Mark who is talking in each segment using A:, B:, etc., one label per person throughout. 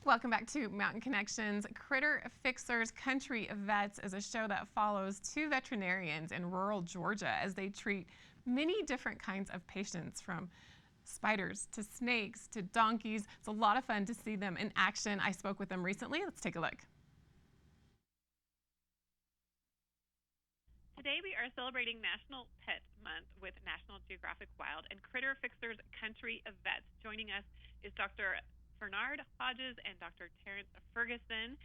A: Welcome back to Mountain Connections. Critter Fixers Country Vets is a show that follows two veterinarians in rural Georgia as they treat many different kinds of patients, from spiders to snakes to donkeys. It's a lot of fun to see them in action. I spoke with them recently. Let's take a look.
B: Today we are celebrating National Pet Month with National Geographic Wild and Critter Fixers Country Vets. Joining us is Dr. Vernard Hodges and Dr. Terrence Ferguson.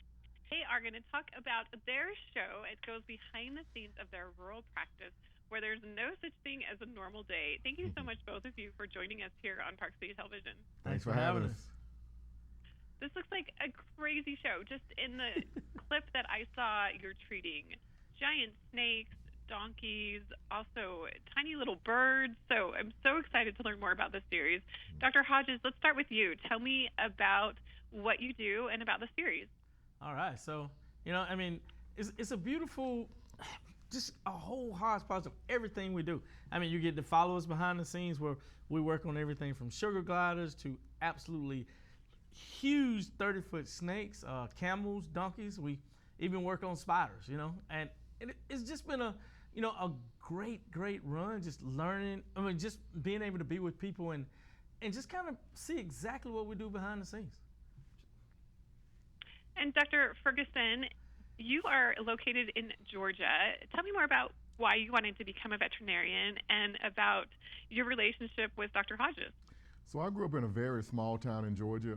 B: They are going to talk about their show. It goes behind the scenes of their rural practice, where there's no such thing as a normal day. Thank you so much, both of you, for joining us here on Park City Television.
C: Thanks for having us.
B: This looks like a crazy show. Just in the clip that I saw, you're treating giant snakes, donkeys, also tiny little birds. So I'm so excited to learn more about this series. Dr. Hodges, let's start with you. Tell me about what you do and about the series.
C: All right. So, it's a beautiful, just a whole hodgepodge of everything we do. You get to follow us behind the scenes, where we work on everything from sugar gliders to absolutely huge 30-foot snakes, camels, donkeys. We even work on spiders, and it's just been a great run, just learning. Just being able to be with people and just kind of see exactly what we do behind the scenes.
B: And Dr. Ferguson, you are located in Georgia. Tell me more about why you wanted to become a veterinarian and about your relationship with Dr. Hodges.
D: So I grew up in a very small town in Georgia.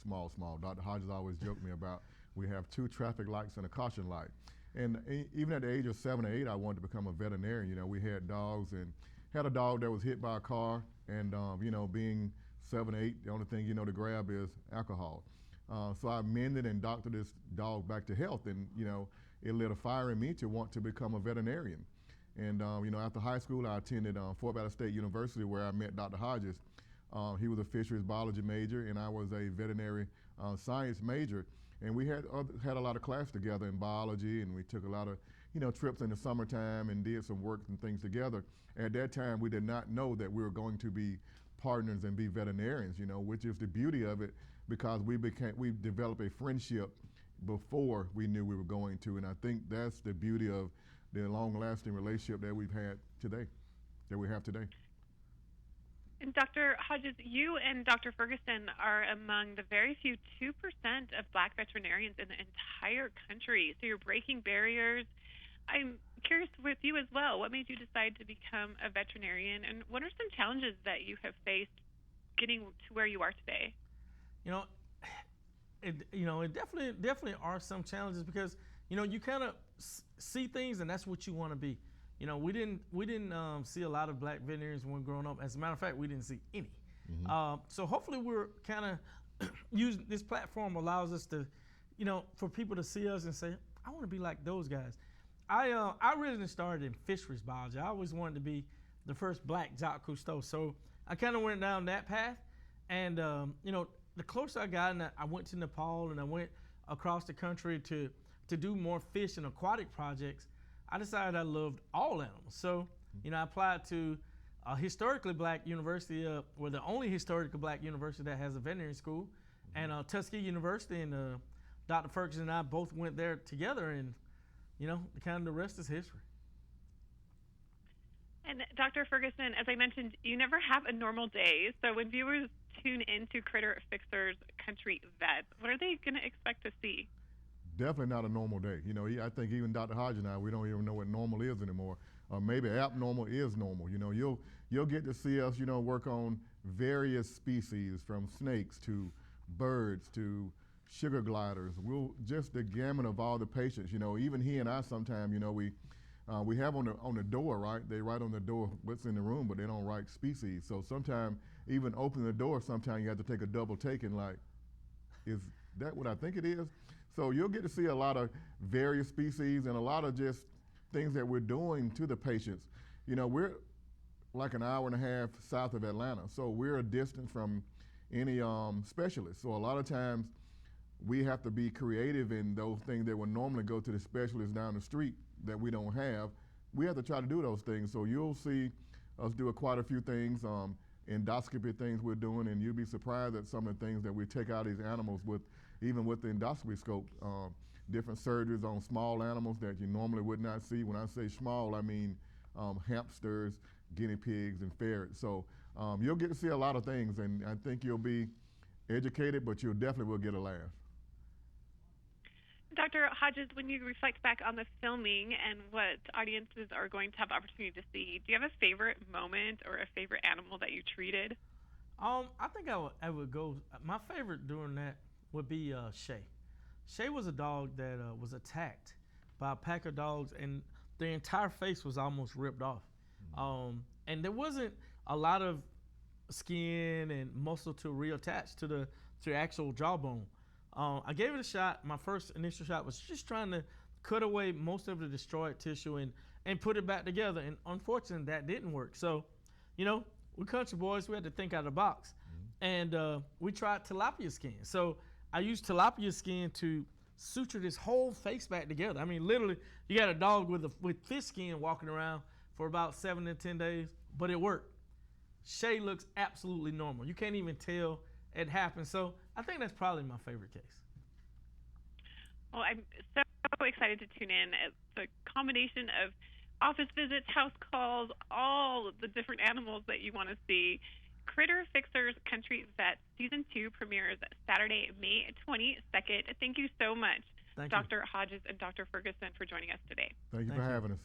D: Small. Dr. Hodges always joked me about we have 2 traffic lights and a caution light. And even at the age of 7 or 8, I wanted to become a veterinarian. We had dogs, and had a dog that was hit by a car. And being 7 or 8, the only thing to grab is alcohol. So I mended and doctored this dog back to health, and it lit a fire in me to want to become a veterinarian. And after high school, I attended Fort Valley State University, where I met Dr. Hodges. He was a fisheries biology major, and I was a veterinary science major. And we had a lot of class together in biology, and we took a lot of trips in the summertime and did some work and things together. At that time, we did not know that we were going to be partners and be veterinarians, which is the beauty of it, because we developed a friendship before we knew we were going to. And I think that's the beauty of the long-lasting relationship that we have today.
B: And Dr. Hodges, you and Dr. Ferguson are among the very few 2% of Black veterinarians in the entire country. So you're breaking barriers. I'm curious with you as well. What made you decide to become a veterinarian, and what are some challenges that you have faced getting to where you are today?
C: It definitely are some challenges, because you kind of see things, and that's what you want to be. We didn't see a lot of Black veterinarians when growing up. As a matter of fact, we didn't see any. Mm-hmm. So hopefully we're kind of using this platform, allows us to, for people to see us and say, I want to be like those guys. I originally started in fisheries biology. I always wanted to be the first Black Jacques Cousteau. So I kind of went down that path, and the closer I got, and I went to Nepal, and I went across the country to do more fish and aquatic projects. I decided I loved all animals. So, I applied to a historically Black university, we're the only historically Black university that has a veterinary school, and Tuskegee University, and Dr. Ferguson and I both went there together, and, kind of the rest is history.
B: And Dr. Ferguson, as I mentioned, you never have a normal day. So when viewers tune into Critter Fixers Country Vets, what are they going to expect to see?
D: Definitely not a normal day. I think even Dr. Hodges and I, we don't even know what normal is anymore. Or maybe abnormal is normal. You'll get to see us, work on various species, from snakes to birds to sugar gliders. We'll just the gamut of all the patients. Even he and I sometimes, we have on the door, right? They write on the door what's in the room, but they don't write species. So sometimes even opening the door, sometimes you have to take a double take and like, is that what I think it is? So you'll get to see a lot of various species and a lot of just things that we're doing to the patients. We're like an hour and a half south of Atlanta, so we're a distance from any specialist. So a lot of times we have to be creative in those things that would normally go to the specialist down the street that we don't have. We have to try to do those things. So you'll see us do quite a few things. endoscopy things we're doing, and you'd be surprised at some of the things that we take out of these animals with, even with the endoscopy scope. Different surgeries on small animals that you normally would not see. When I say small, I mean hamsters, guinea pigs, and ferrets. So you'll get to see a lot of things, and I think you'll be educated, but you definitely will get a laugh.
B: Dr. Hodges, when you reflect back on the filming and what audiences are going to have opportunity to see, do you have a favorite moment or a favorite animal that you treated?
C: I think I would go. My favorite during that would be Shay. Shay was a dog that was attacked by a pack of dogs, and the entire face was almost ripped off. And there wasn't a lot of skin and muscle to reattach to the actual jawbone. I gave it a shot. My first initial shot was just trying to cut away most of the destroyed tissue and put it back together. And unfortunately, that didn't work. So, we're country boys. We had to think out of the box. And we tried tilapia skin. So I used tilapia skin to suture this whole face back together. I mean, literally, you got a dog with fish skin walking around for about 7 to 10 days, but it worked. Shay looks absolutely normal. You can't even tell it happened. So I think that's probably my favorite case.
B: Well, I'm so excited to tune in. It's the combination of office visits, house calls, all the different animals that you want to see. Critter Fixers Country Vets Season 2 premieres Saturday, May 22nd. Thank you so much, Dr. Hodges and Dr. Ferguson, for joining us today.
D: Thank you for having us.